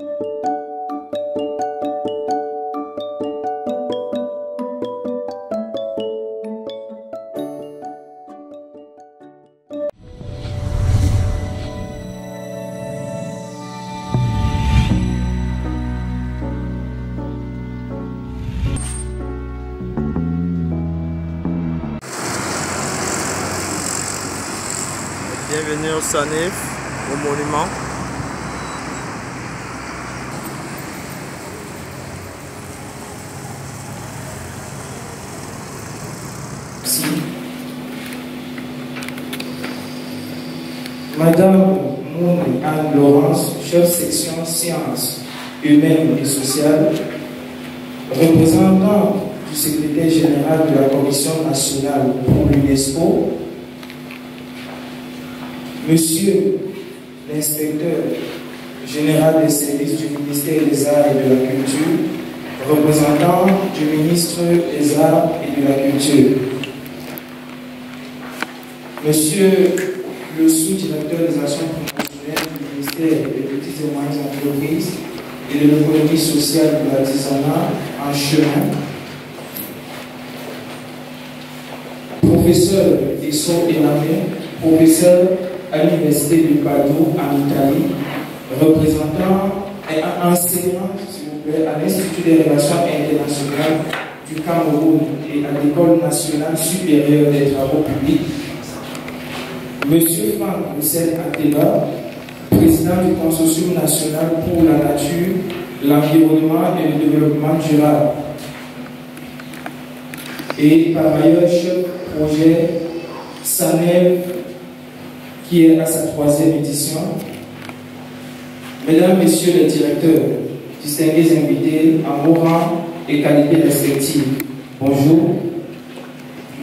Bienvenue au Sanif, au monument. Merci. Madame Moune Anne-Laurence, chef section sciences humaines et sociales, représentant du secrétaire général de la Commission nationale pour l'UNESCO, Monsieur l'inspecteur général des services du ministère des Arts et de la Culture, représentant du ministre des Arts et de la Culture, Monsieur le sous-directeur des actions promotionnelles du ministère des petites et moyennes entreprises et de l'économie sociale de l'artisanat en chemin, professeur Esso Enamé, professeur à l'université de Padoue en Italie, représentant et enseignant, s'il vous plaît, à l'Institut des relations internationales du Cameroun et à l'École nationale supérieure des travaux publics, Monsieur Franck Roussel Ateba, président du Consortium national pour la nature, l'environnement et le développement durable, et par ailleurs chef projet SANEF, qui est à sa 3e édition. Mesdames, Messieurs les directeurs, distingués invités en haut rang et qualité respectives, bonjour.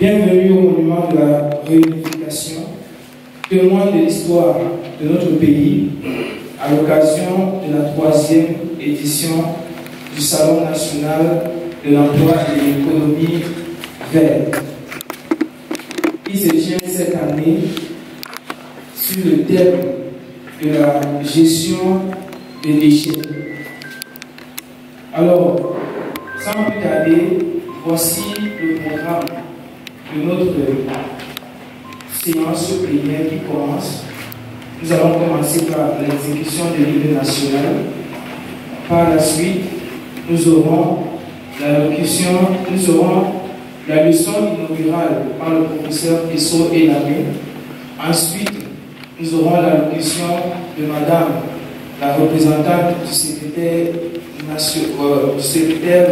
Bienvenue au monument de la réunification, témoin de l'histoire de notre pays, à l'occasion de la 3e édition du Salon national de l'emploi et de l'économie verte. Il se tient cette année sur le thème de la gestion des déchets. Alors, sans plus tarder, voici le programme de notre séance plénière qui commence. Nous allons commencer par l'exécution de l'hymne national. Par la suite, nous aurons la leçon inaugurale par le professeur Esso Enamé. Ensuite, nous aurons l'allocution de Madame la représentante du secrétaire de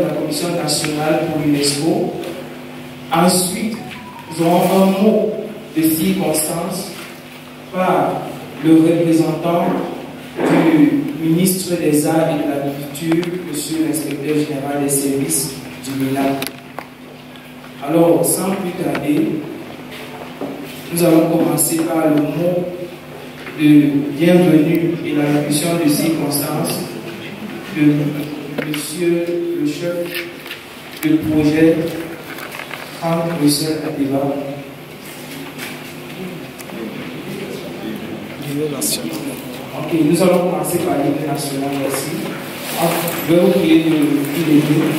la Commission nationale pour l'UNESCO. Ensuite, nous aurons un mot de circonstance par le représentant du ministre des Arts et de l'Agriculture, Monsieur l'inspecteur général des services du MINA. Alors, sans plus tarder, nous allons commencer par le mot de bienvenue et l'allocution de circonstance de Monsieur le chef de projet Franck Roussel Ateba. L'hymne national. Ok, nous allons commencer par l'hymne national, merci. Je vais vous prier de l'hymne.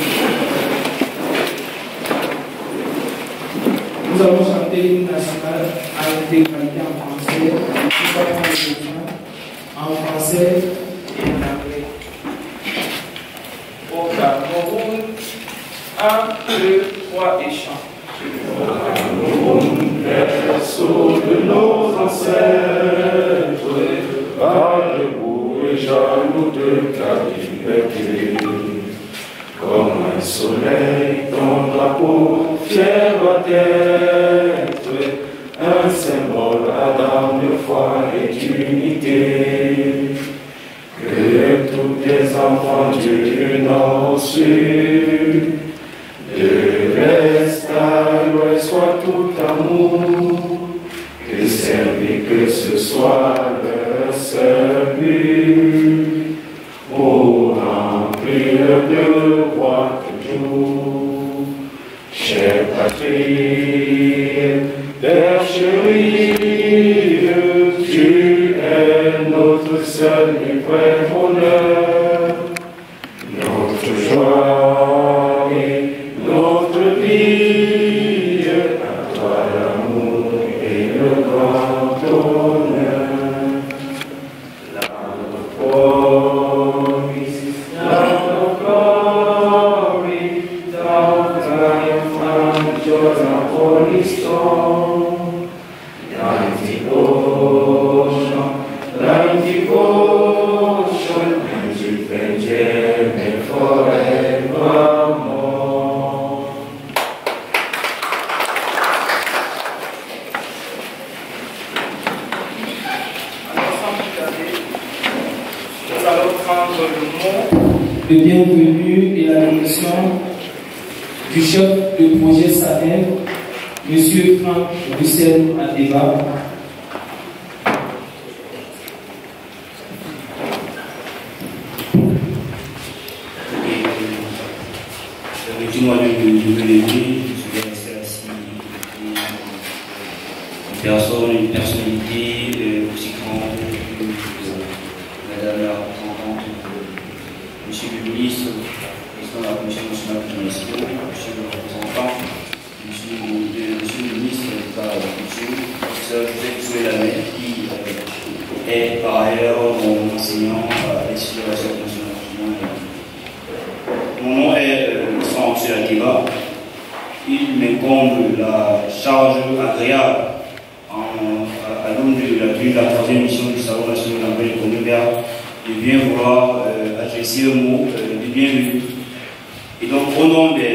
Nous allons chanter l'hymne national à l'intégralité en français, nous allons prendre le refrain en français et en anglais. Au Cameroun, 1, 2, 3 et chant. Au Cameroun, berceau de nos ancêtres, par debout et jaloux de ta liberté. Comme un soleil, ton drapeau fier doit être un symbole ardent de foi et d'unité. Que tous les enfants du nord au sud, de l'est à l'ouest, soient tout amour. Que servir, que ce soit leur seul but, pour remplir le devoir toujours. Chère patrie, terre chérie, tu es notre seul et vrai bonheur. le mot de bienvenue et la nomination du chef de projet SANEF, M. Franck Roussel Adeba. Permettez-moi de me lever, je vais rester assis. Une personnalité aussi grande que Madame la représentante, Monsieur le ministre, président de la Commission nationale de l'UNESCO, Monsieur le représentant, Monsieur le ministre de la Culture, professeur Joseph Soué-Lamé, qui est par ailleurs mon enseignant à l'Institut de la Recherche nationale. Mon nom est Franck Roussel Adeba. Il m'incombe la charge agréable à l'aune de la tenue de la troisième édition du Salon national de l'emploi et de l'économie verte, de bien vouloir adresser un mot de bienvenue. Et donc, au nom de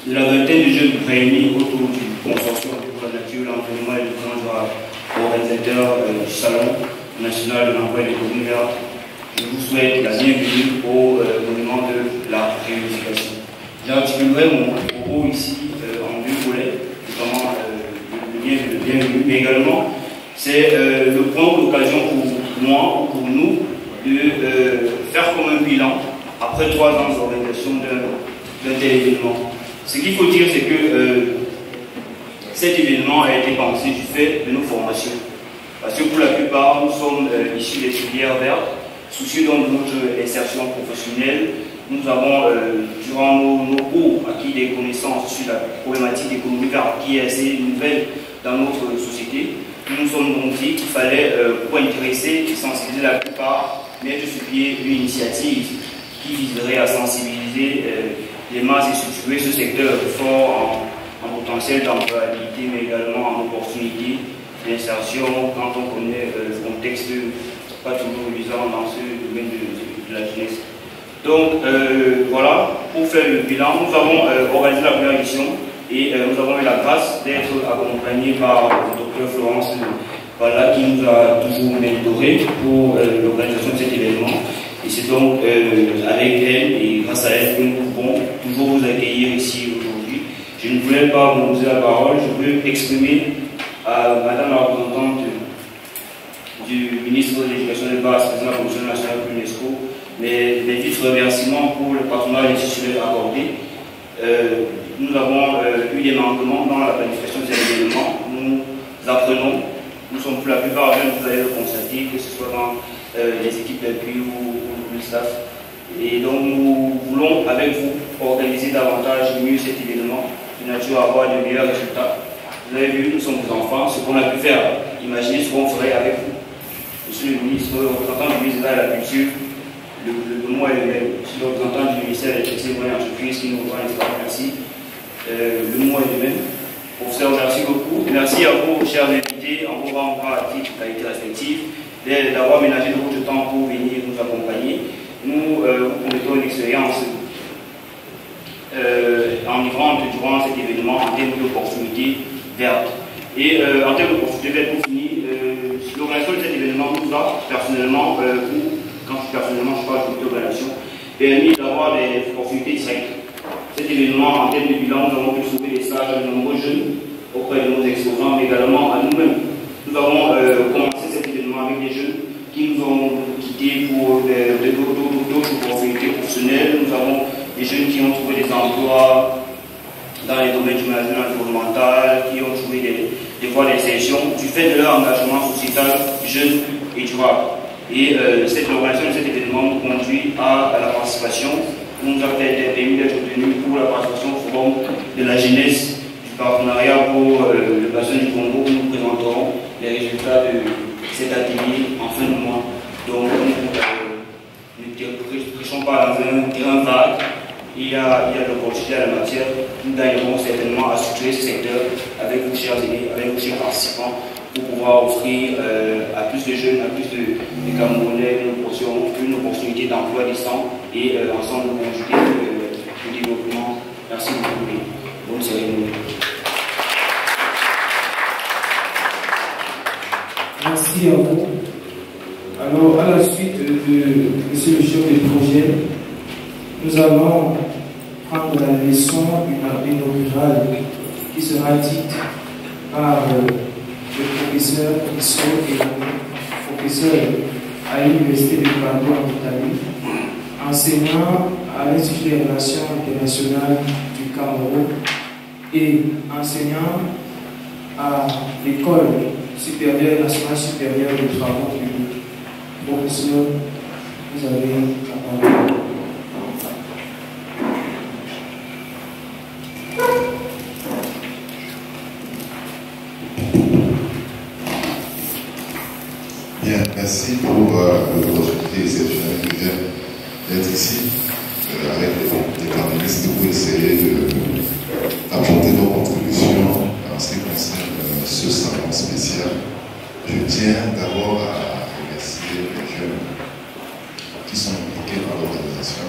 la vingtaine de jeunes réunis autour du consortium pour la nature, l'environnement et le plan organisateur du Salon national de l'emploi et de l'économie verte, je vous souhaite la bienvenue au monument de la réunification. J'articulerai mon propos ici en deux volets, notamment le bienvenu, mais également c'est le point d'occasion pour moi, pour nous, de faire comme un bilan après 3 ans d'organisation d'un tel événement. Ce qu'il faut dire, c'est que cet événement a été pensé du fait de nos formations. Parce que pour la plupart, nous sommes issus des filières vertes, soucieux de notre insertion professionnelle. Nous avons, durant nos cours, acquis des connaissances sur la problématique économique qui est assez nouvelle dans notre société. Nous nous sommes donc dit qu'il fallait, pour intéresser et sensibiliser la plupart, mettre sur pied une initiative qui viserait à sensibiliser les masses et structurer ce secteur fort en potentiel d'employabilité, mais également en opportunité d'insertion quand on connaît le contexte pas toujours évident dans ce domaine de la jeunesse. Donc voilà, pour faire le bilan, nous avons organisé la première édition et nous avons eu la grâce d'être accompagnés par le Dr Florence Bala qui nous a toujours mentoré pour l'organisation de cet événement. Et c'est donc avec elle et grâce à elle que nous pouvons toujours vous accueillir ici aujourd'hui. Je ne voulais pas vous poser la parole, je veux exprimer à Madame la représentante du ministre de l'Éducation de base, président de la Commission nationale de l'UNESCO, mes vifs remerciements pour le partenariat institutionnel accordé. Nous avons eu des manquements dans la planification de cet événement. Nous apprenons, nous sommes pour la plupart jeunes, vous allez le constater, que ce soit dans les équipes d'appui ou le staff. Et donc nous voulons avec vous organiser davantage mieux cet événement, de nature à avoir de meilleurs résultats. Vous avez vu, nous sommes vos enfants, ce qu'on a pu faire, imaginez ce qu'on ferait avec vous. Monsieur le ministre, le représentant du ministère de la Culture, le mot est le même. Monsieur le représentant du ministère de l'Électricité et l'Entreprise qui nous rend merci. Le mot est le même. Professeur, merci beaucoup. Et merci à vous, chers invités, en vos rangs à titre qualité respective, d'avoir ménagé de votre temps pour venir nous accompagner. Nous vous promettons une expérience enivrante durant cet événement en termes d'opportunités vertes. Et en termes d'opportunités vertes, pour finir, l'organisation de cet événement nous a personnellement, quand je dis personnellement, je parle de l'organisation, permis d'avoir des opportunités directes. Cet événement, en termes de bilan, nous avons pu trouver des stages à de nombreux jeunes auprès de nos exposants, mais également à nous-mêmes. Nous avons commencé cet événement avec des jeunes qui nous ont quittés pour d'autres opportunités professionnelles. Nous avons des jeunes qui ont trouvé des emplois dans les domaines du management environnemental, qui ont trouvé des voies d'insertion du fait de leur engagement sociétal jeune et durable. Et l'organisation de cet événement nous conduit à la participation. Nous nous a permis d'être tenus pour la participation au forum de la jeunesse du partenariat pour le bassin du Congo, où nous présenterons les résultats de cet atelier en fin de mois. Donc ne prêchons pas dans un terrain vague. Il y a l'opportunité à la matière. Nous gagnerons certainement à structurer ce secteur avec vous, chers aînés, avec vous, chers participants, pour pouvoir offrir à plus de jeunes, à plus de Camerounais une opportunité d'emploi décent et ensemble conjuguer le développement. Merci beaucoup. Bonne cérémonie. Merci à vous. Alors, à la suite monsieur le chef de projet, nous allons prendre la leçon inaugurale qui sera dite par le professeur Isso et professeur à l'Université de Padua en Italie, enseignant à l'Institut des Relations internationales du Cameroun et enseignant à l'École nationale supérieure de travaux publics. Professeur, vous avez la parole. Bien, merci pour l'opportunité exceptionnelle que j'ai d'être ici avec les panélistes pour essayer d'apporter nos contributions en ce qui concerne ce salon spécial. Je tiens d'abord à remercier les jeunes qui sont impliqués dans l'organisation.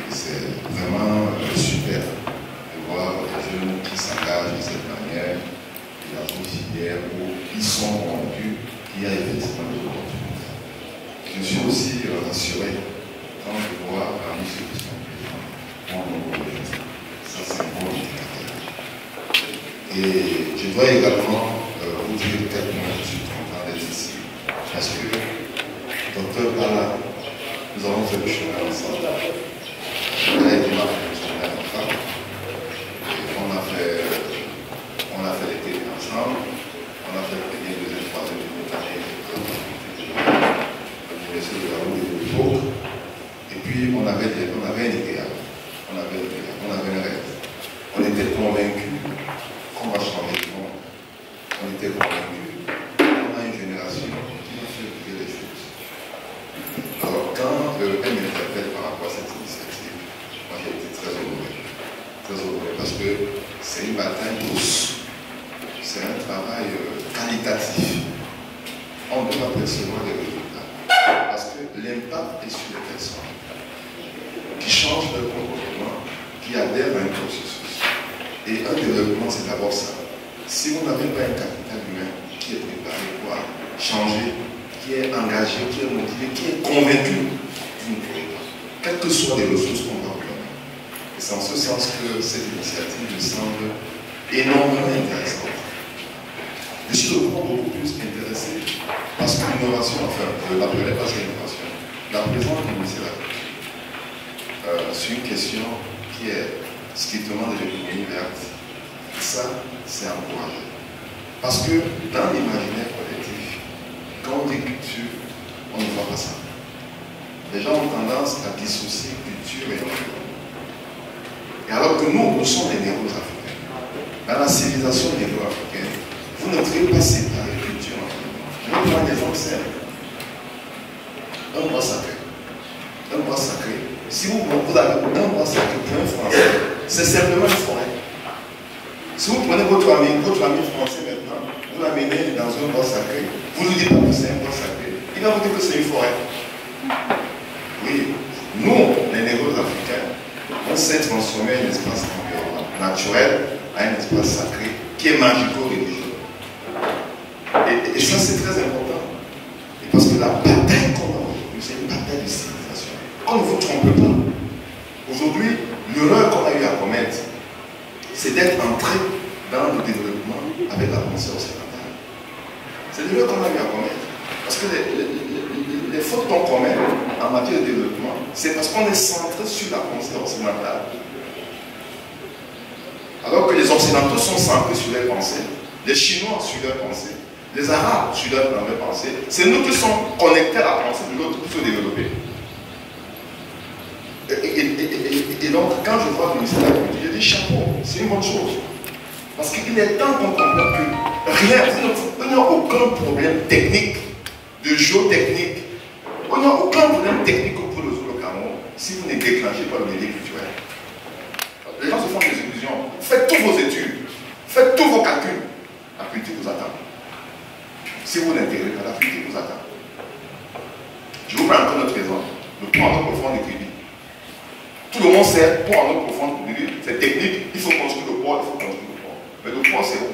C'est vraiment super de voir les jeunes qui s'engagent de cette manière et dans une filière où ils sont convaincus qu'il y a effectivement des opportunités. Je suis aussi rassuré quand je vois parmi ceux qui sont présents mon nombre de jeunes. Ça, c'est un bon indicateur. Et je dois également vous dire quelques mots, je suis content d'être ici. Parce que, docteur Bala, nous avons fait le chemin ensemble. Elle a été marquée le chemin ensemble. On a fait les télés ensemble. On a fait le premier, deuxième, troisième, année à l'université de la Roue et de l'époque. Et puis, on avait un idéal. On avait un rêve. On était convaincus qu'on va changer le monde. On était convaincus qu'on a une génération qui va faire bouger les choses. Alors, quand elle m'interpelle par rapport à cette initiative, moi j'ai été très honoré. Très honoré parce que c'est une bataille douce. C'est un travail qualitatif. On doit percevoir les résultats. Parce que l'impact est sur les personnes qui changent leur comportement, qui adhèrent à un processus. Et un développement, c'est d'abord ça. Si vous n'avez pas un capital humain qui est préparé pour changer, qui est engagé, qui est motivé, qui est convaincu, vous ne pourrez pas. Quelles que soient les ressources qu'on va vous donner. Et c'est en ce sens que cette initiative me semble énormément intéressante. Je suis beaucoup plus intéressé parce que l'innovation, enfin, je ne l'appellerai pas l'innovation, la présence du ministère de la Culture sur une question qui est strictement de l'économie verte. Ça, c'est encouragé. Parce que dans l'imaginaire collectif, quand on dit culture, on ne voit pas ça. Les gens ont tendance à dissocier culture et environnement. Et alors que nous sommes les négros africains. Dans la civilisation négro-africaine, vous ne pouvez pas séparer culture et environnement. Je vais prendre des exemples simples. Un bois sacré. Un bois sacré. Si vous avez un bois sacré pour un Français, c'est simplement une forêt. Si vous prenez votre ami français maintenant, vous l'amenez dans un bois sacré, vous ne dites pas que c'est un bois sacré, il va vous dire que c'est une forêt. Oui, nous, les négros africains, on s'est transformé un espace naturel à un espace sacré qui est magico-religieux. Et ça, c'est très important. Et parce que la bataille qu'on a aujourd'hui, c'est une bataille de civilisation. On ne vous trompe pas. Aujourd'hui, l'erreur qu'on a eu à commettre, c'est d'être entré dans le développement avec la pensée occidentale. C'est l'erreur qu'on a eu à commettre. Parce que les fautes qu'on commet en matière de développement, c'est parce qu'on est centré sur la pensée occidentale. Alors que les Occidentaux sont centrés sur leurs pensées, les Chinois sur leurs pensées, les Arabes sur leurs pensées. C'est nous qui sommes connectés à la pensée de l'autre pour se développer. Et donc, quand je vois le ministère de la Culture, je dis chapeau, c'est une bonne chose. Parce qu'il est temps qu'on comprenne que rien, il n'y a aucun problème technique, de géotechnique. Il n'y a aucun problème technique pour le Cameroun si vous ne déclenchez pas le milieu culturel. Les gens se font des illusions. Faites tous vos études, faites tous vos calculs. La culture vous attend. Si vous n'intégrez pas, la culture vous attend. Je vous prends encore notre exemple. Le pont en eau profonde du Kribi. Tout le monde sait, pont en eau profonde du Kribi, c'est technique, il faut construire le pont, il faut construire le pont. Mais le pont, c'est où?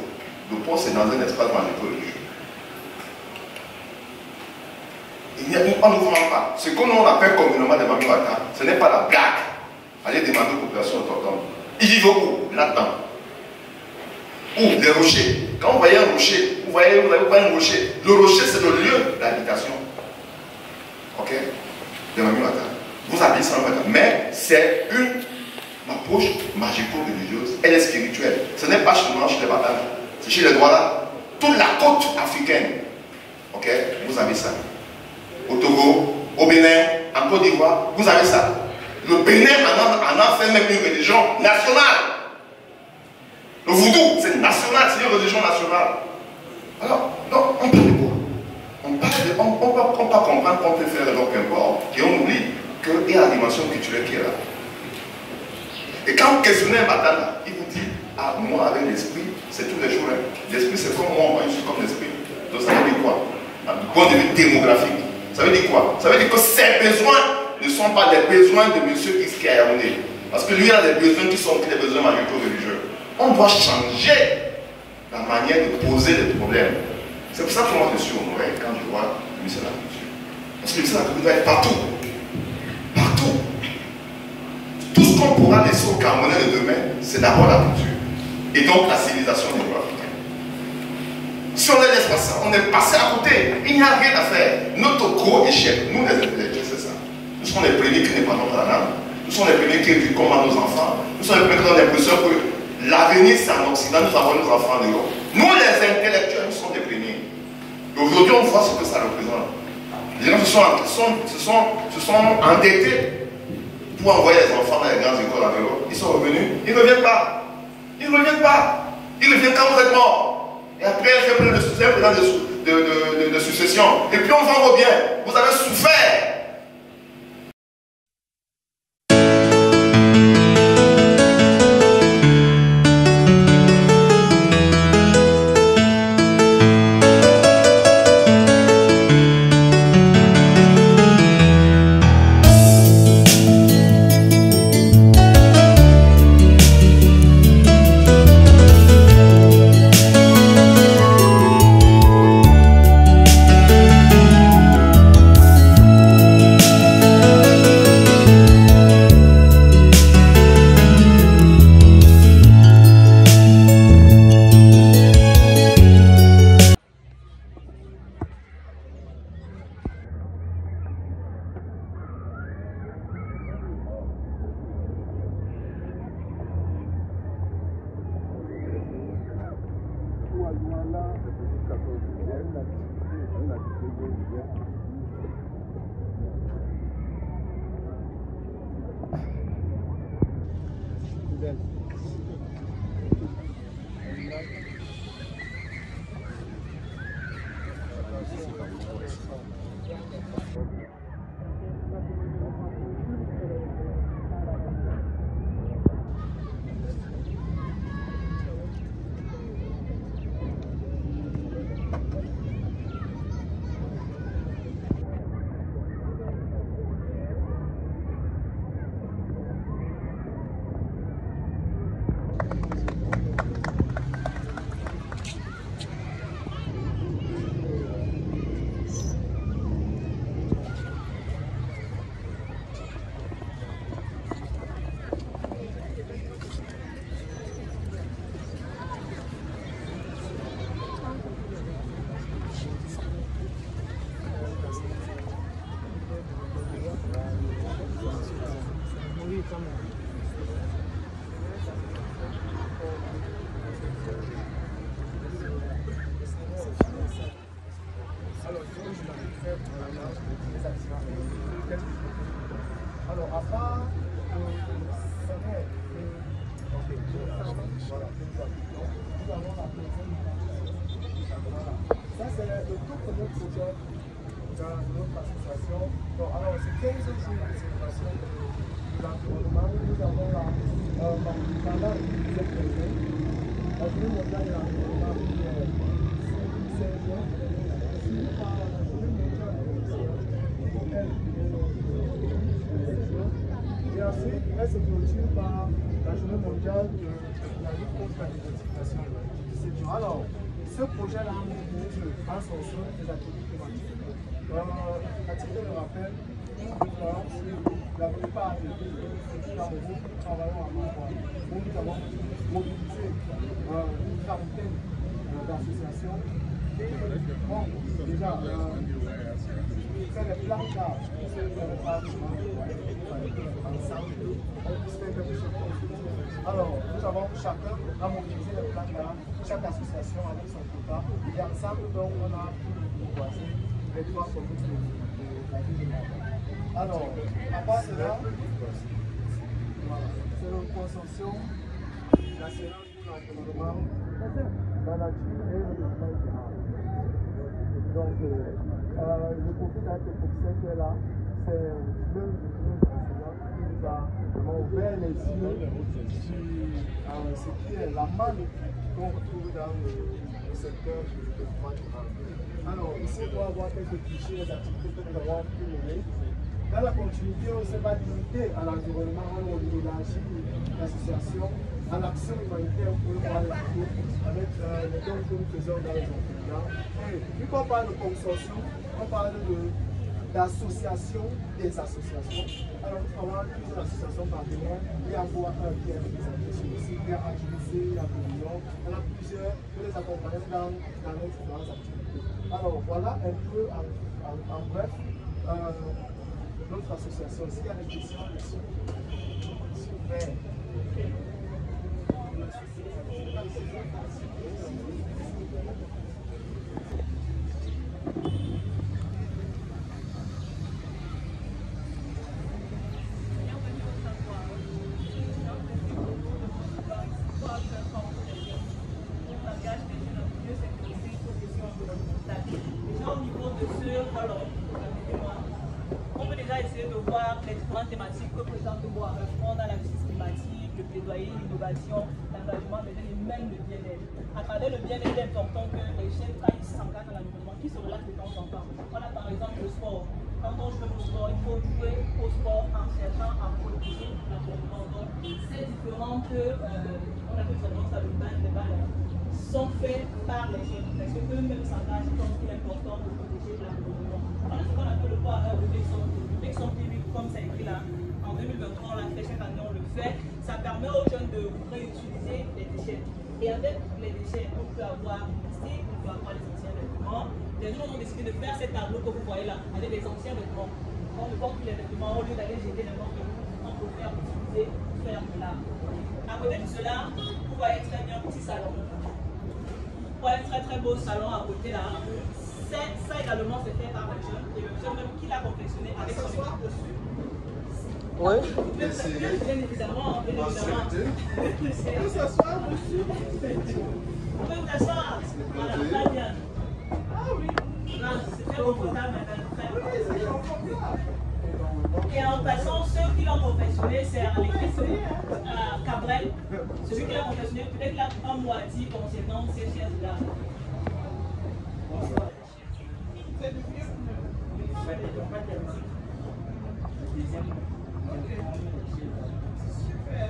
Le pont, c'est dans un espace magico-religieux. On ne vous ment pas. Ce que l'on appelle communément des Mami Wata, ce n'est pas la blague. Allez demander aux populations autochtones. Ils vivent où? Là-dedans. Où? Les rochers. Quand vous voyez un rocher, vous voyez un rocher. Le rocher, c'est le lieu d'habitation. Ok? Des Mami Wata. Vous habitez sans Wata. Mais c'est une approche magico-religieuse. Elle est spirituelle. Ce n'est pas seulement chez les Batanes. C'est chez les Douala. Toute la côte africaine. Ok? Vous avez ça. Au Togo, au Bénin, en Côte d'Ivoire, vous avez ça. Le Bénin en a fait même une religion nationale. Le voodoo, c'est national, c'est une religion nationale. Alors, donc, on parle de quoi? On peut comprendre qu'on peut faire de l'autre import et on oublie qu'il y a la dimension culturelle qui est là. Et quand vous questionnez un Batana, il vous dit, ah, moi avec l'esprit, c'est tous les jours. Hein. L'esprit, c'est comme moi je suis comme l'esprit. Donc ça veut dire quoi? Du point de vue démographique. Ça veut dire quoi? Ça veut dire que ces besoins ne sont pas les besoins de M. X qui a erroné. Parce que lui a des besoins qui sont des besoins magico-religieux. On doit changer la manière de poser les problèmes. C'est pour ça que moi je suis honoré quand je vois le ministère de la Culture. Parce que le ministère de la Culture doit être partout. Partout. Tout ce qu'on pourra laisser au Camerounais de demain, c'est d'abord la culture. Et donc la civilisation des peuples africains. Si on ne laisse pas ça, on est passé à côté. Il n'y a rien à faire. Notre gros échec, nous les intellectuels, c'est ça. Nous sommes les premiers qui n'épandons pas la langue. Nous sommes les premiers qui éduquent comment nos enfants. Nous sommes les premiers qui ont l'impression que l'avenir c'est en Occident, nous avons nos enfants en Europe. Nous les intellectuels, nous sommes les premiers. Et aujourd'hui, on voit ce que ça représente. Les gens se sont endettés pour envoyer les enfants dans les grandes écoles en Europe. Ils sont revenus, ils ne reviennent pas. Ils ne reviennent pas. Ils reviennent quand vous êtes morts. Et après, c'est plein de succession. Et puis on s'en revient. Vous avez souffert. Alors, à part ça, c'est le tout premier projet dans notre association. Donc, alors, c'est 15 jours de célébration de l'environnement. Nous avons là, pendant cette journée, la journée mondiale de l'environnement qui est 16 juin, suivie par la journée mondiale de et ensuite, elle se clôture par la journée mondiale de la lutte contre la désertification. Alors, ce projet-là, en son sein des activités climatiques. À titre de rappel, la plupart des villes du Cameroun travaillent à Marois. Nous avons mobilisé une quarantaine d'associations et bon, déjà faire des plans d'art pour se faire ensemble, on puisse faire quelque chose. Alors, nous avons chacun à mobiliser les plans d'art, chaque association avec son quota, et ensemble, donc, on a bourgeoisé les trois communes de la ville de Marois. Alors, à part cela, voilà, c'est le consortium national pour l'environnement, la nature et le développement général. Donc, je profite avec le professeur qui est là, c'est l'un de nos enseignants qui nous a vraiment ouvert les yeux sur ce qui est la manne qu'on retrouve dans le secteur du développement durable. Alors, ici, on va avoir quelques clichés des activités que nous avons pu mener. Dans la continuité, on ne s'est pas limité à l'environnement, on élargit l'association à l'action humanitaire pour le voir avec les dons que nous faisons dans les orphelinats. Et vu qu'on parle de consortium, on parle d'association des associations. Alors nous avons plusieurs associations partenaires. Il y a Voix 1 qui est représenté sur le site, il y a AGC, il y a Réunion. On a plusieurs pour les accompagner dans nos différentes activités. Alors voilà un peu en bref notre association. S'il y a des questions dessus, super. Thématiques que présente Bois dans la justice climatique, le plaidoyer, l'innovation, l'engagement, mais même le bien-être. À travers le bien-être, il est important que les jeunes s'engagent dans l'environnement, qui se relaxent de temps en temps. On a par exemple le sport. Quand on joue au sport, il faut jouer au sport en cherchant à protéger l'environnement. Donc, ces différentes, on appelle ça le bain des balles, sont faits par les jeunes. Parce que eux-mêmes s'engagent, comme il est important de protéger l'environnement. Voilà ce qu'on appelle le poids à l'exemple public, comme ça écrit là. En 2023, on l'a fait, chaque année on le fait. Ça permet aux jeunes de réutiliser les déchets. Et avec les déchets, on peut avoir une plastique, on peut avoir les anciens vêtements. Les gens ont décidé de faire ces tableaux que vous voyez là, avec les anciens vêtements. On ne porte plus les vêtements, au lieu d'aller jeter n'importe où, on peut faire utiliser, faire de l'art. À côté de cela, vous voyez très bien un petit salon. Vous voyez un très très beau salon à côté là. Ça également c'est fait par les jeunes, et le jeune même qui l'a confectionné avec son équipe dessus. Oui. Bien évidemment, bien évidemment. On peut s'asseoir dessus. On peut s'asseoir. Voilà, très bien. Ah oui. Là, c'est très confortable, très confortable. Et en passant, ceux qui l'ont confectionné, c'est l'électricité Cabrel. Celui qui l'a confectionné, peut-être qu'il a un mot à dire concernant ces chaises-là. C'est du mieux. Super.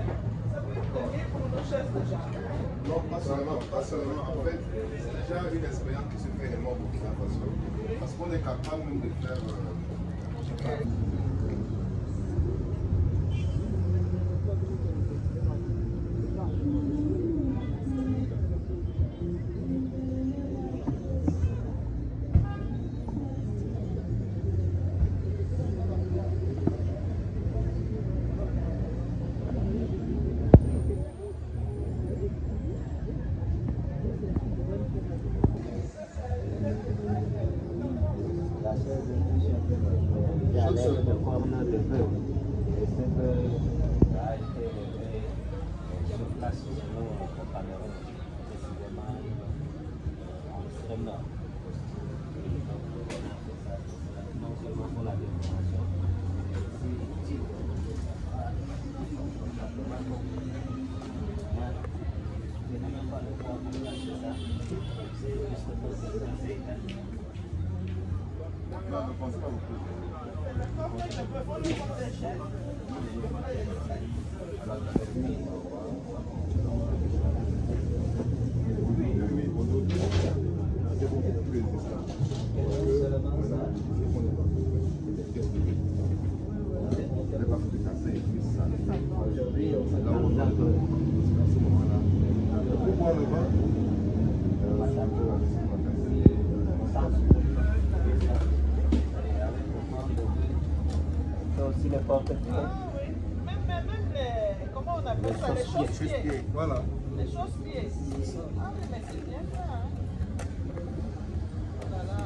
Ça peut être bien pour nos chaises déjà. Non, pas seulement. En fait, c'est déjà une expérience qui se fait énormément au Burkina Faso. Parce qu'on est capable même de faire. aussi les portes. Même les, comment on appelle ça, les chausse-pieds. Voilà. Les chausse-pieds. Ah oui, mais c'est bien ça. Hein? Voilà.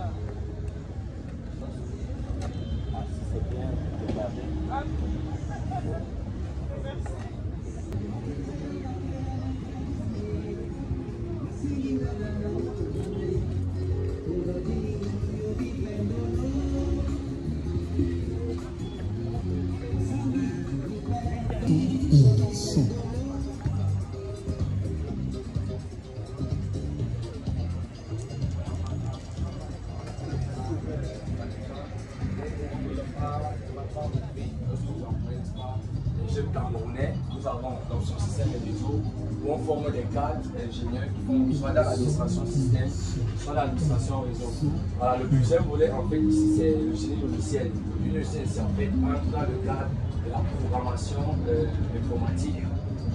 Ah, si c'est bien, je vais regarder. Ah. Merci. Les jeunes Camerounais, nous avons dans ce système de réseau où on forme des cadres ingénieurs qui font soit dans l'administration système, soit dans l'administration réseau. Voilà, le deuxième volet en fait ici c'est le génie logiciel. Une logiciel c'est en fait entre dans le cadre de la programmation informatique,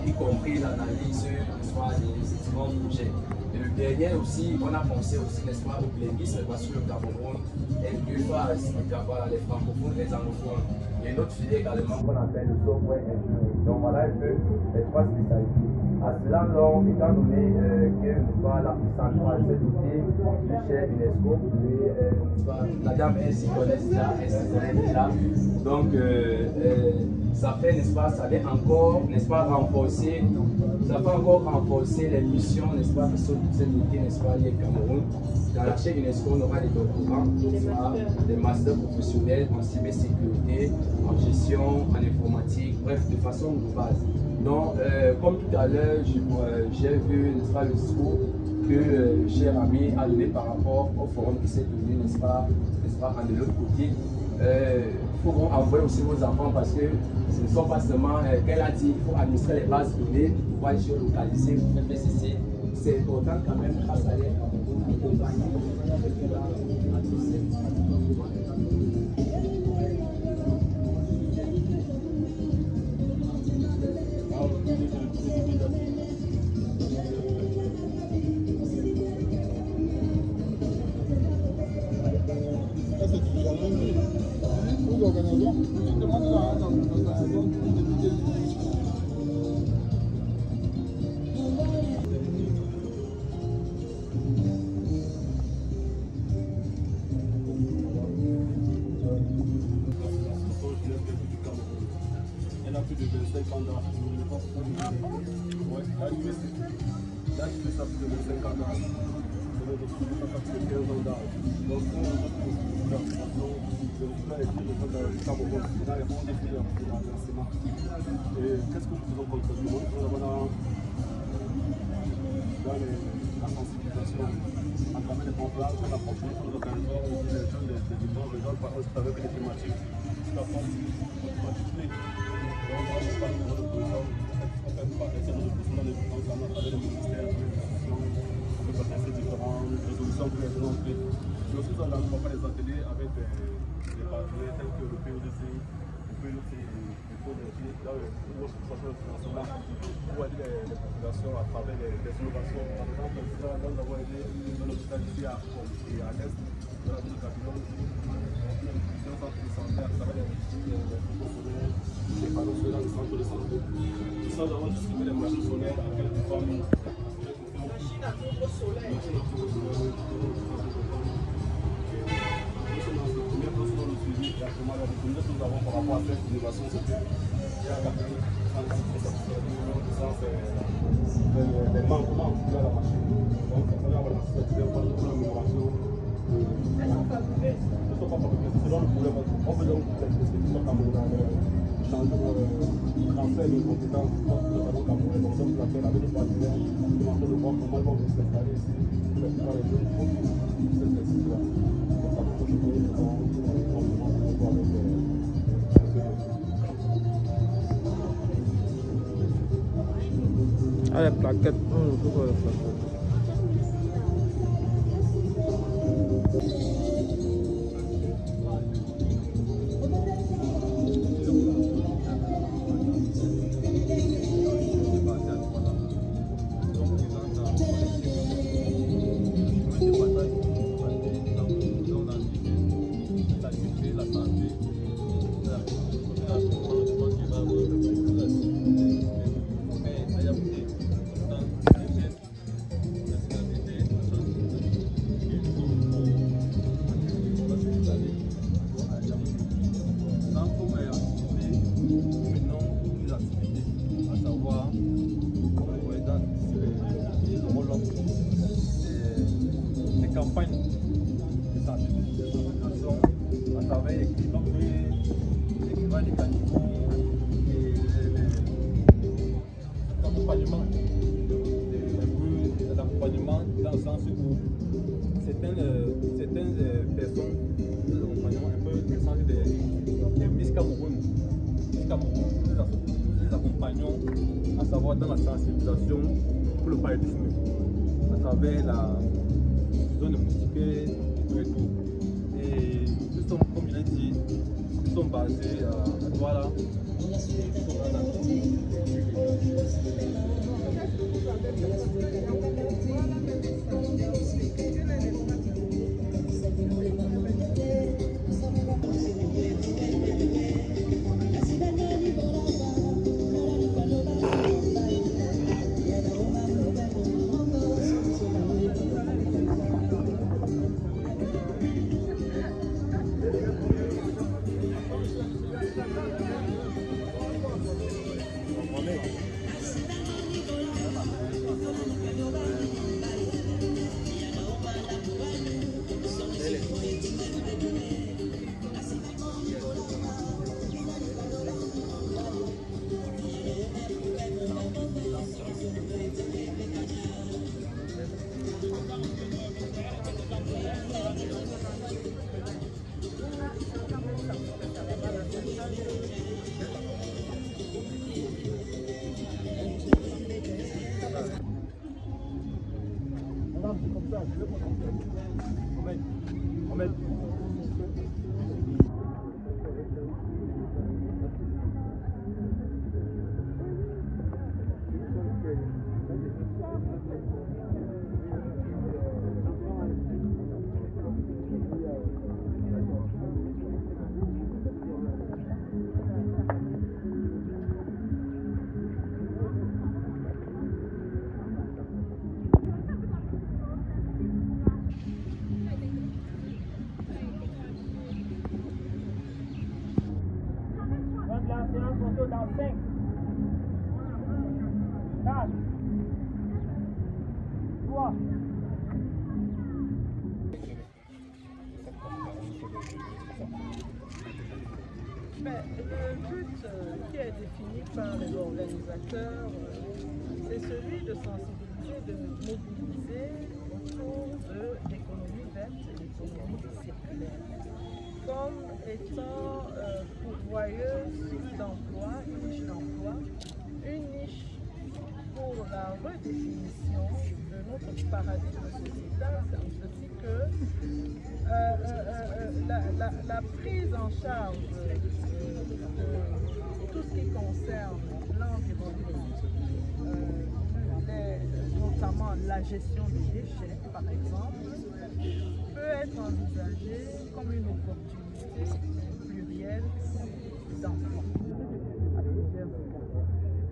y compris l'analyse des différents projets. Et le dernier aussi, on a pensé aussi, n'est-ce pas, au bilinguisme parce que le Cameroun est deux phases, voilà, les francophones et les anglophones. Il y a une autre filière également qu'on appelle le software engineering. Donc voilà un peu les trois spécialités. À cela, donc, étant donné que la puissance s'est dotée du chef UNESCO, et la dame elle s'y connaît déjà, donc ça fait, n'est-ce pas, ça vient encore, n'est-ce pas, renforcer, ça fait encore renforcer les missions, n'est-ce pas, qui sont cette unité, n'est-ce pas, liées au Cameroun. Dans la chaîne UNESCO, on aura des doctorants, des masters professionnels en cybersécurité, en gestion, en informatique, bref, de façon globale. Donc, comme tout à l'heure, j'ai vu, n'est-ce pas, le discours que cher ami a donné par rapport au forum qui s'est tenu, n'est-ce pas, de l'autre côté. Il faut envoyer aussi vos enfants parce que ce ne sont pas seulement, qu'elle a dit, il faut administrer les bases de données pour pouvoir géolocaliser, pour faire PCC. C'est important quand même grâce à l'aide accompagner Elle a plus de 25 ans d'âge. Ouais, à l'université. Là, je fais ça plus de 25 ans d'âge. C'est notre plus de 15 ans d'âge. Donc, qu'est-ce que nous faisons concrètement? Dans la sensibilisation, à travers les conférences, on a proposé nos organismes, les jeunes, les différents réseaux, avec les thématiques. La forme, donc, on ne pas de l'opposition, on fait pas l'opposition dans les différents avec les ministères, on peut passer différentes résolutions pour les gens. Mais aussi, on a des ateliers avec des partenaires tels que le PODC, le PODC, le PODC, dans une autre situation internationale, pour aider les populations à travers les innovations. Par exemple, nous avons aidé dans l'hôpital ici à l'Est, dans la ville de Babylone, dans un centre de santé à travers les professionnels, les panneaux solaires, les centres de santé. Ici, nous avons distribué les machines solaires à quelques femmes. Machine à couvre soleil. Nous avons par rapport à cette innovation, c'est que les manquements de la machine. Donc, on a la mémoration. Elles sont fabriquées. Elles ne sont pas fabriquées, c'est selon le problème. On veut donc que les spécialistes camerounais changer de transfert de compétences dans le salon camerounais. Donc, on l'appelle avec les partenaires, demander de voir comment ils vont s'installer ici pour pouvoir les jeunes pour cet exercice-là. Donc, ça peut continuer de voir avec Ah, les plaquettes. On peut voir les plaquettes. nous les accompagnons, à savoir dans la sensibilisation pour le paludisme, à travers la zone de moustiquaires et tout. Et nous sommes, comme il a dit, nous sommes basés à Douala. Le but qui est défini par les organisateurs, c'est celui de sensibiliser, de mobiliser autour de l'économie verte et l'économie circulaire, comme étant pourvoyeuse d'emploi, une niche d'emploi, une niche pour la redéfinition de notre paradigme sociétal, c'est ceci que la prise en charge de tout ce qui concerne l'environnement, notamment la gestion des déchets, par exemple, peut être envisagée comme une opportunité plurielle d'emploi à plusieurs égards.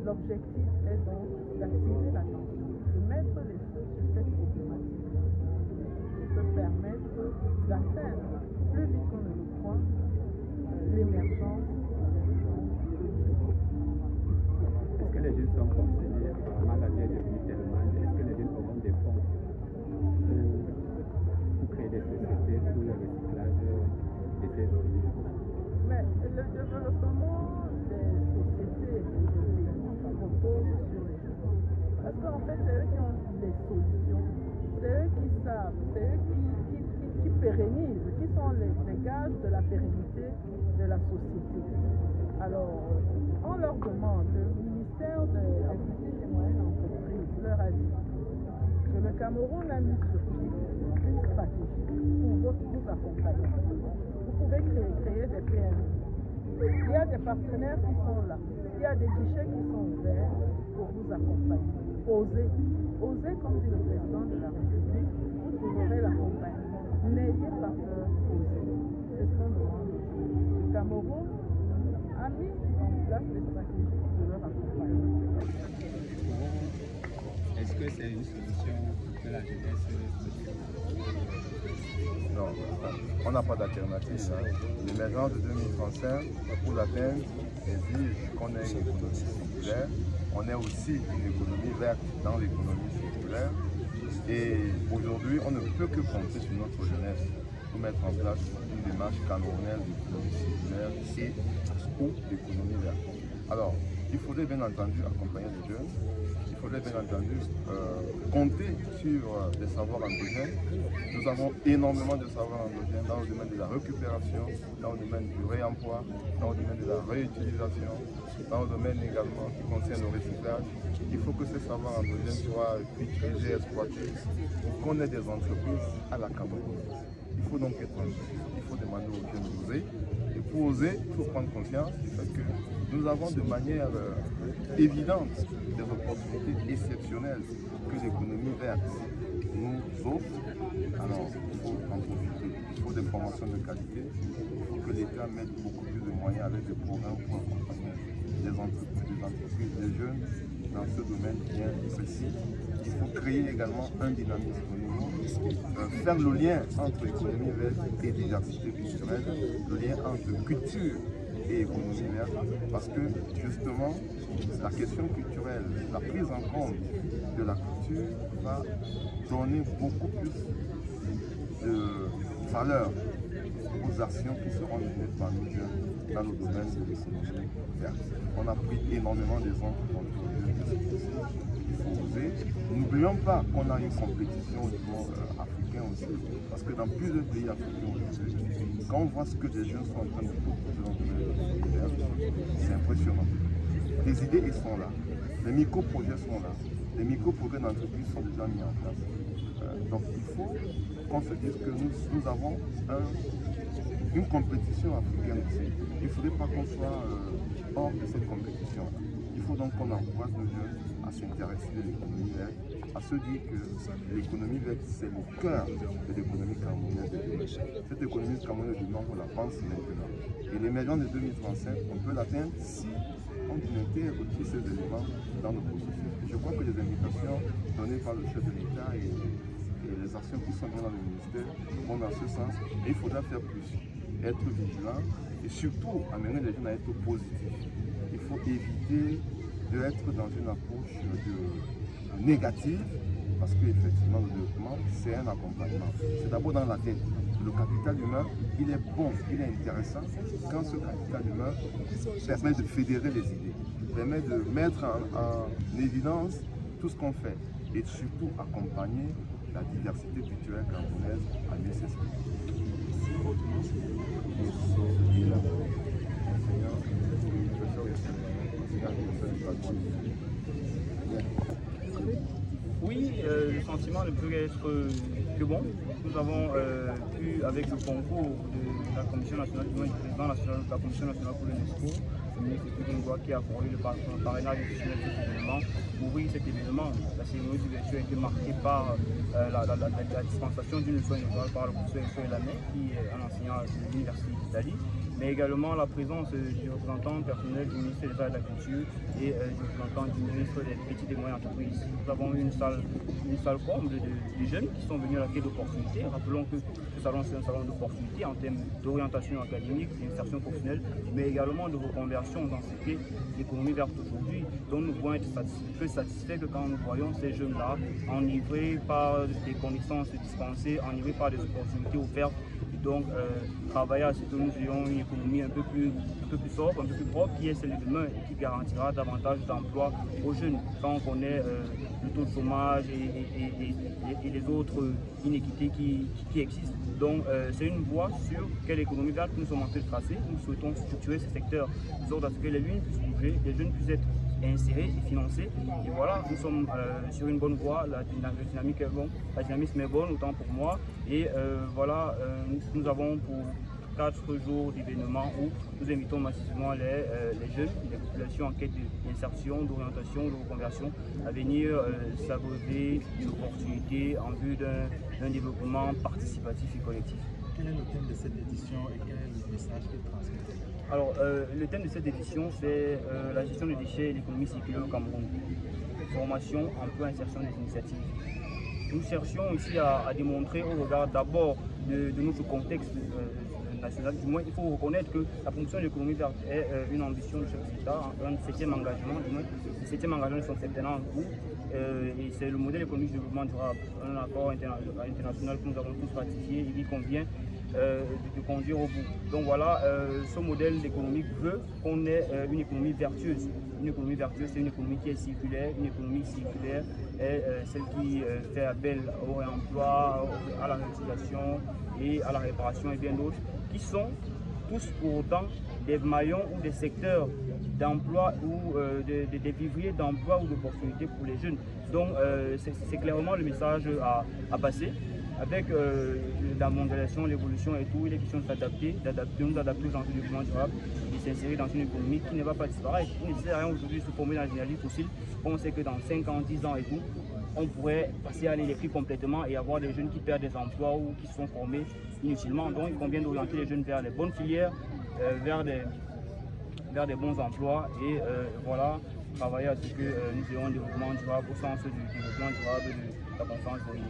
L'objectif est donc d'attirer l'attention, de mettre les feux sur cette problématique qui peut permettre d'atteindre plus vite qu'on ne le croit l'émergence. Est-ce que les jeunes sont conseillés par la vie devenue tellement? Est-ce que les jeunes auront des fonds pour créer des sociétés pour le recyclage de ces objets? Mais le développement des sociétés repose sur les jeunes. Parce qu'en fait, c'est eux qui ont les solutions. C'est eux qui savent, c'est eux qui pérennisent, qui sont les gages de la pérennité de la société. Alors, on leur demande, le ministère des petites et moyennes entreprises leur a dit que le Cameroun a mis sur pied une stratégie pour vous accompagner. Vous pouvez créer des PME. Il y a des partenaires qui sont là. Il y a des guichets qui sont ouverts pour vous accompagner. Osez. Osez, comme dit le président de la République, vous trouverez l'accompagnement. N'ayez pas peur, osez. C'est ce qu'on demande. Le Cameroun a mis en place des stratégies de leur accompagnement. Est-ce que c'est une solution que la jeunesse Non, on n'a pas d'alternative. L'émergence de 2035, pour l'atteindre, exige qu'on ait une économie circulaire. On ait aussi une économie verte dans l'économie circulaire. Et aujourd'hui, on ne peut que compter sur notre jeunesse pour mettre en place une démarche camerounaise d'économie circulaire et ou d'économie verte. Alors, il faudrait bien entendu accompagner les jeunes, il faudrait bien entendu compter sur des savoirs endogènes. Nous avons énormément de savoirs endogènes dans le domaine de la récupération, dans le domaine du réemploi, dans le domaine de la réutilisation, dans le domaine également qui concerne le recyclage. Il faut que ces savoirs endogènes soient utilisés, exploités pour qu'on ait des entreprises à la Cameroun. Il faut donc être ambitieux, il faut demander aux jeunes d'oser. Et pour oser, il faut prendre conscience du fait que nous avons de manière évidente des opportunités exceptionnelles que l'économie verte nous offre. Alors, il faut en profiter. Il faut des formations de qualité. Il faut que l'État mette beaucoup plus de moyens avec des programmes pour accompagner les entreprises, les jeunes dans ce domaine bien précis. Il faut créer également un dynamisme nouveau, faire le lien entre économie verte et diversité culturelle, le lien entre culture et économie verte, parce que justement, la question culturelle, la prise en compte de la culture va donner beaucoup plus de valeur aux actions qui seront menées par nos jeunes dans le domaine de l'économie verte. On a pris énormément d'exemples dans le domaine. Il faut oser. N'oublions pas qu'on a une compétition au niveau africain aussi, parce que dans plusieurs pays africains aujourd'hui, quand on voit ce que les jeunes sont en train de proposer dans le domaine de l'économie verte, c'est impressionnant. Les idées, ils sont là. Les micro-projets sont là. Les micro-projets d'entreprise sont déjà mis en place. Donc il faut qu'on se dise que nous avons une compétition africaine aussi. Il ne faudrait pas qu'on soit hors de cette compétition. Il faut donc qu'on encourage nos jeunes à s'intéresser à l'économie verte, à se dire que l'économie verte, c'est le cœur de l'économie camerounaise de demain. Cette économie camerounaise de demain, on la pense maintenant. Et l'émergence de 2035, on peut l'atteindre si on intègre tous ces éléments dans le processus. Et je crois que les invitations données par le chef de l'État et les actions qui sont dans le ministère vont dans ce sens. Et il faudra faire plus, être vigilant et surtout amener les jeunes à être positifs. Il faut éviter d'être dans une approche négative, parce qu'effectivement le développement c'est un accompagnement. C'est d'abord dans la tête. Le capital humain, il est bon, il est intéressant quand ce capital humain permet de fédérer les idées, permet de mettre en évidence tout ce qu'on fait et surtout accompagner la diversité culturelle camerounaise à mieux s'exprimer. Oui, le sentiment ne peut être que bon. Nous avons pu, avec le concours de la Commission nationale, du président national de la Commission nationale pour l'UNESCO, le ministre Koudingwa qui a accordé le parrainage institutionnel de cet événement, ouvrir cet événement. La cérémonie d'ouverture a été marquée par la dispensation d'une leçon inaugurale par le professeur Essoé Lamé, qui est un enseignant de l'Université d'Italie, mais également la présence du représentant personnel du ministère de la Culture et du représentant du ministre des Petites et Moyennes Entreprises. Nous avons eu une salle comble de jeunes qui sont venus à la quête d'opportunités. Rappelons que ce salon, c'est un salon d'opportunités en termes d'orientation académique, d'insertion professionnelle, mais également de reconversion dans ce qu'est l'économie verte aujourd'hui, dont nous pouvons être peu satisfaits que quand nous voyons ces jeunes-là enivrés par des connaissances dispensées, enivrés par des opportunités offertes. Donc, travailler à ce que nous ayons une économie un peu plus sobre, un peu plus propre, qui est celle de demain et qui garantira davantage d'emplois aux jeunes. Quand on connaît le taux de chômage et les autres inéquités qui existent. Donc, c'est une voie sur quelle économie verte nous sommes en train de tracer. Nous souhaitons structurer ce secteur de sorte à ce que les lignes puissent bouger, les jeunes puissent être insérés et financés. Et voilà, nous sommes sur une bonne voie, la dynamique est bonne, la dynamisme est bonne, autant pour moi. Et voilà, nous avons pour 4 jours d'événements où nous invitons massivement les jeunes, les populations en quête d'insertion, d'orientation, de reconversion à venir s'abreuver d'opportunités en vue d'un développement participatif et collectif. Quel est le thème de cette édition et quel est le message qu'il transmet? Alors, le thème de cette édition, c'est la gestion des déchets et l'économie circulaire au Cameroun. Formation, emploi, insertion des initiatives. Nous cherchions ici à démontrer au regard d'abord de notre contexte national, du moins il faut reconnaître que la promotion de l'économie verte est une ambition du chef d'État, un 7e engagement, du moins le 7e engagement de son septennat en cours. Et c'est le modèle économique de développement durable, un accord international que nous avons tous ratifié et qui convient de conduire au bout. Donc voilà, ce modèle économique veut qu'on ait une économie vertueuse. Une économie vertueuse, c'est une économie qui est circulaire. Une économie circulaire est celle qui fait appel au réemploi, à la réutilisation et à la réparation et bien d'autres, qui sont tous pour autant des maillons ou des secteurs d'emploi ou des vivriers d'emploi ou d'opportunités pour les jeunes. Donc c'est clairement le message à passer. Avec la mondialisation, l'évolution et tout, il est question de s'adapter, nous adapter aux enjeux du développement durable et s'insérer dans une économie qui ne va pas disparaître. Il ne sert à rien aujourd'hui de se former dans l'énergie fossile. On sait que dans 5 ans, 10 ans et tout, on pourrait passer à l'électrique complètement et avoir des jeunes qui perdent des emplois ou qui sont formés inutilement. Donc il convient d'orienter les jeunes vers les bonnes filières, vers des bons emplois et voilà, travailler à ce que nous ayons un développement durable au sens du développement durable de la conférence de l'Union.